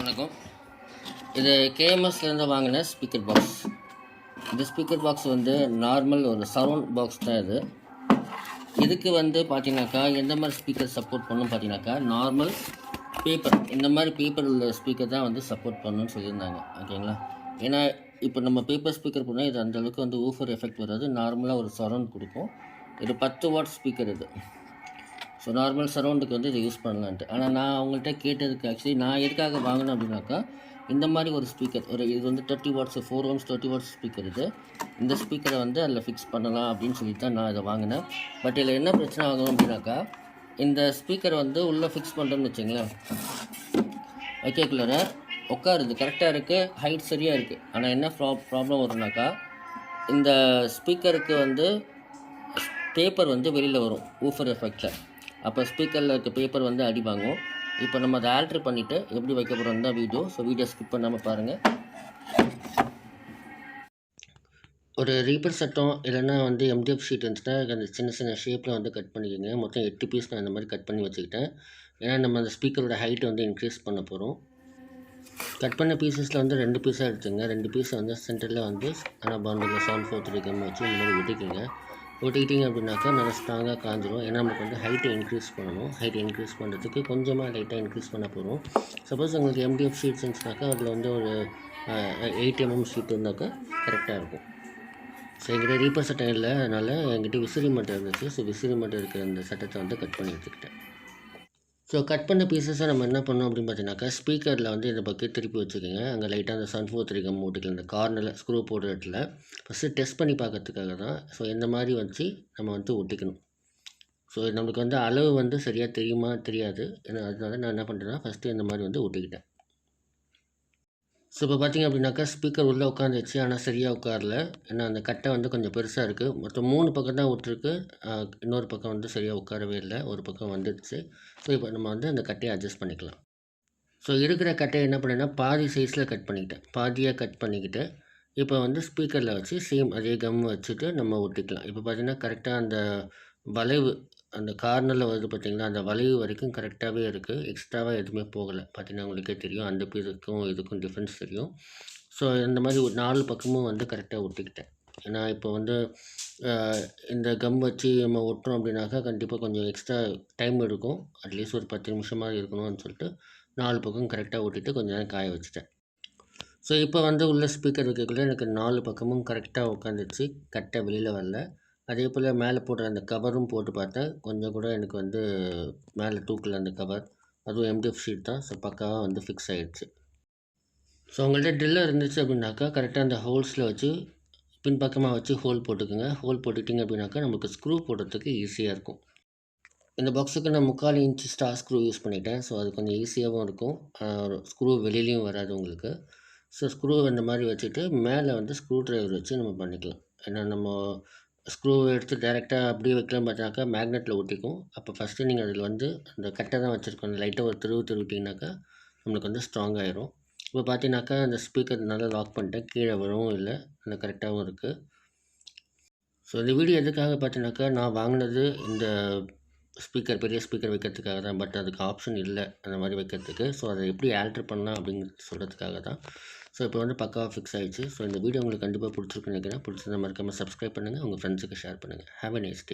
வணக்கம். இது கேஎம்எஸ்லேருந்து வாங்கின ஸ்பீக்கர் பாக்ஸ். இந்த ஸ்பீக்கர் பாக்ஸ் வந்து நார்மல் ஒரு சரவுண்ட் பாக்ஸ் தான். இதுக்கு வந்து பார்த்தீங்கன்னாக்கா எந்த மாதிரி ஸ்பீக்கர் சப்போர்ட் பண்ணணும் பார்த்தீங்கன்னாக்கா நார்மல் பேப்பர், இந்த மாதிரி பேப்பர் உள்ள ஸ்பீக்கர் தான் வந்து சப்போர்ட் பண்ணணும்னு சொல்லியிருந்தாங்க. ஓகேங்களா? ஏன்னா இப்போ நம்ம பேப்பர் ஸ்பீக்கர் பண்ணால் இது அந்தளவுக்கு வந்து ஊஃபர் எஃபெக்ட் வராது. நார்மலாக ஒரு சரவுண்ட் கொடுக்கும். இது 10 வாட் ஸ்பீக்கர் இது. ஸோ நார்மல் சரவுண்டுக்கு வந்து இதை யூஸ் பண்ணலான்ட்டு. ஆனால் நான் அவங்கள்ட்ட கேட்டதுக்கு ஆக்சுவலி நான் எதுக்காக வாங்கினேன் அப்படின்னாக்கா, இந்த மாதிரி ஒரு ஸ்பீக்கர் இது வந்து 30 வாட்ஸ் 4 ohms 30 வாட்ஸ் ஸ்பீக்கர் இது. இந்த ஸ்பீக்கரை வந்து அதில் ஃபிக்ஸ் பண்ணலாம் அப்படின்னு சொல்லி தான் நான் இதை வாங்கினேன். பட் இதில் என்ன பிரச்சனை ஆகும் அப்படின்னாக்கா, இந்த ஸ்பீக்கர் வந்து உள்ளே ஃபிக்ஸ் பண்ணுறோன்னு வச்சுங்களேன், வைக்கக்குள்ளே உட்காருது, கரெக்டாக இருக்குது, ஹைட் சரியாக இருக்குது. ஆனால் என்ன ப்ராப்ளம் வரும்னாக்கா, இந்த ஸ்பீக்கருக்கு வந்து பேப்பர் வந்து வெளியில் வரும் ஊஃபர் எஃபெக்டில். அப்போ ஸ்பீக்கரில் இருக்க பேப்பர் வந்து அடி வாங்கும். இப்போ நம்ம அதை ஆல்ட்ரு பண்ணிவிட்டு எப்படி வைக்க போகிறோம் தான் வீடியோ. ஸோ வீடியோ ஸ்கிப் பண்ணாமல் பாருங்கள். ஒரு ரீப்பர் சட்டம் இல்லைன்னா வந்து எம்டிஎஃப் ஷீட் இருந்துச்சுன்னா அந்த சின்ன சின்ன ஷேப்பில் வந்து கட் பண்ணிக்கோங்க. மொத்தம் 8 பீஸ் நான் இந்த மாதிரி கட் பண்ணி வச்சுக்கிட்டேன். ஏன்னா நம்ம அந்த ஸ்பீக்கரோட ஹைட்டை வந்து இன்க்ரீஸ் பண்ண போகிறோம். கட் பண்ண பீசஸில் வந்து 2 பீஸாக எடுத்துங்க. 2 பீஸை வந்து சென்டரில் வந்து ஆனால் பாண்டில் 743 கம் வச்சு இந்த மாதிரி ஒட்டிக்கிங்க. ஒட்டிக்கிட்டிங்க அப்படின்னாக்கா நல்லா ஸ்ட்ராங்காக காஞ்சிடும். ஏன்னா நமக்கு வந்து ஹைட்டை இன்க்ரீஸ் பண்ணணும். ஹைட்டை இன்க்ரீஸ் பண்ணுறதுக்கு கொஞ்சமாக லைட்டாக இன்க்ரீஸ் பண்ண போகிறோம். சப்போஸ் உங்களுக்கு எம்டிஎஃப் ஷீட்ஸ் இருந்துச்சுனாக்கா அதில் வந்து ஒரு 8 mm ஷீட் இருந்தாக்கா கரெக்டாக இருக்கும். ஸோ என்கிட்ட ரீப்பர் சட்டம் இல்லை, அதனால் என்கிட்ட விசிறி மட்டை இருந்துச்சு. ஸோ விசிறி மட்டை இருக்கிற அந்த சட்டத்தை வந்து கட் பண்ணி எடுத்துக்கிட்டேன். ஸோ கட் பண்ண பீசஸை நம்ம என்ன பண்ணோம் அப்படின்னு பார்த்தீங்கன்னாக்கா, ஸ்பீக்கரில் வந்து இந்த பக்கம் திருப்பி வச்சுக்கோங்க. அங்கே லைட்டாக அந்த 743 கம் ஓட்டிக்கலாம். இந்த கார்னரில் ஸ்க்ரூ போடுற இடத்துல ஃபஸ்ட்டு டெஸ்ட் பண்ணி பார்க்கறதுக்காக தான். ஸோ இந்த மாதிரி வச்சு நம்ம வந்து ஒட்டிக்கணும். ஸோ நம்மளுக்கு வந்து அளவு வந்து சரியாக தெரியுமா தெரியாது. ஏன்னா அதனால நான் என்ன பண்ணுறேன்னா ஃபஸ்ட்டு இந்த மாதிரி வந்து ஒட்டிக்கிட்டேன். ஸோ இப்போ பார்த்திங்க அப்படின்னாக்கா ஸ்பீக்கர் உள்ளே உட்காந்துச்சு, ஆனால் சரியாக உட்காரல. ஏன்னா அந்த கட்டை வந்து கொஞ்சம் பெருசாக இருக்குது. மொத்தம் 3 பக்கம் தான் விட்டுருக்கு. இன்னொரு பக்கம் வந்து சரியாக உட்காரவே இல்லை, ஒரு பக்கம் வந்துடுச்சு. ஸோ இப்போ நம்ம வந்து அந்த கட்டையை அட்ஜஸ்ட் பண்ணிக்கலாம். ஸோ இருக்கிற கட்டையை என்ன பண்ணேன்னா பாதி சைஸில் கட் பண்ணிக்கிட்டேன். பாதியாக கட் பண்ணிக்கிட்டு இப்போ வந்து ஸ்பீக்கரில் வச்சு சேம் அதே கம் வச்சுட்டு நம்ம ஒட்டிக்கலாம். இப்போ பார்த்திங்கன்னா கரெக்டாக அந்த வளைவு அந்த கார்னரில் வருது பார்த்திங்களா, அந்த வளைவு வரைக்கும் கரெக்டாகவே இருக்குது. எக்ஸ்ட்ராவாக எதுவுமே போகலை. பார்த்திங்கன்னா உங்களுக்கே தெரியும், அந்த பீஸுக்கும் இதுக்கும் டிஃப்ரென்ஸ் தெரியும். ஸோ இந்த மாதிரி ஒரு 4 பக்கமும் வந்து கரெக்டாக ஒட்டிக்கிட்டேன். ஏன்னா இப்போ வந்து இந்த கம் வச்சு நம்ம ஒட்டுறோம் அப்படின்னாக்கா கண்டிப்பாக கொஞ்சம் எக்ஸ்ட்ரா டைம் எடுக்கும். அட்லீஸ்ட் ஒரு 10 நிமிஷமாக இருக்கணும்னு சொல்லிட்டு 4 பக்கம் கரெக்டாக ஒட்டிட்டு கொஞ்சம் நேரம் காய வச்சுட்டேன். ஸோ இப்போ வந்து உள்ள ஸ்பீக்கர் வைக்கக்குள்ளே எனக்கு 4 பக்கமும் கரெக்டாக உட்காந்துச்சு, கரெக்டாக வெளியில் வரல. அதே போல் மேலே போடுற அந்த கவரும் போட்டு பார்த்தேன், கொஞ்சம் கூட எனக்கு வந்து மேலே தூக்கல அந்த கவர். அதுவும் எம்டிஎஃப் ஷீட் தான். ஸோ பக்காவாக வந்து ஃபிக்ஸ் ஆகிடுச்சு. ஸோ உங்கள்கிட்ட ட்ரில்லர் இருந்துச்சு அப்படின்னாக்கா கரெக்டாக அந்த ஹோல்ஸில் வச்சு பின்பக்கமாக வச்சு ஹோல் போட்டுக்குங்க. ஹோல் போட்டுக்கிட்டிங்க அப்படின்னாக்கா நமக்கு ஸ்க்ரூ போடுறதுக்கு ஈஸியாக இருக்கும். இந்த பாக்ஸுக்கு நான் 3/4 இன்ச் ஸ்டார் ஸ்க்ரூ யூஸ் பண்ணிட்டேன். ஸோ அது கொஞ்சம் ஈஸியாகவும் இருக்கும். ஸ்க்ரூ வெளியிலையும் வராது உங்களுக்கு. ஸோ ஸ்க்ரூ இந்த மாதிரி வச்சுட்டு மேலே வந்து ஸ்க்ரூ ட்ரைவர் வச்சு நம்ம பண்ணிக்கலாம். ஏன்னா நம்ம ஸ்க்ரூ எடுத்து டேரெக்டாக அப்படியே வைக்கலாம் பார்த்தாக்கா மேக்னெட்டில் ஒட்டிக்கும். அப்போ ஃபஸ்ட்டு நீங்கள் அதில் வந்து அந்த கட்டை தான் வச்சுருக்கோம், அந்த லைட்டாக ஒரு திருவிட்டிங்கனாக்கா நம்மளுக்கு வந்து ஸ்ட்ராங் ஆகிரும். இப்போ பார்த்தீங்கன்னாக்கா அந்த ஸ்பீக்கர் நல்லா லாக் பண்ணிட்டேன். கீழே வரவும் இல்லை, நல்லா கரெக்டாகவும் இருக்குது. ஸோ இந்த வீடியோ எதுக்காக பார்த்தீங்கன்னாக்கா, நான் வாங்கினது இந்த ஸ்பீக்கர் பெரிய ஸ்பீக்கர் வைக்கிறதுக்காக தான். பட் அதுக்கு ஆப்ஷன் இல்லை அந்த மாதிரி வைக்கிறதுக்கு. ஸோ அதை எப்படி ஆல்ட்ரு பண்ணலாம் அப்படிங்கிறது சொல்கிறதுக்காக தான். ஸோ இப்போ வந்து பக்காவாக ஃபிக்ஸ் ஆகிடுச்சு. ஸோ இந்த வீடியோ உங்களுக்கு கண்டிப்பாக பிடிச்சிருக்குன்னு நினைக்கிறேன். பிடிச்சிருந்தா மறக்காமல் சப்ஸ்கிரைப் பண்ணுங்கள், உங்கள் ஃப்ரெண்ட்ஸுக்கு ஷேர் பண்ணுங்கள். Have a nice day.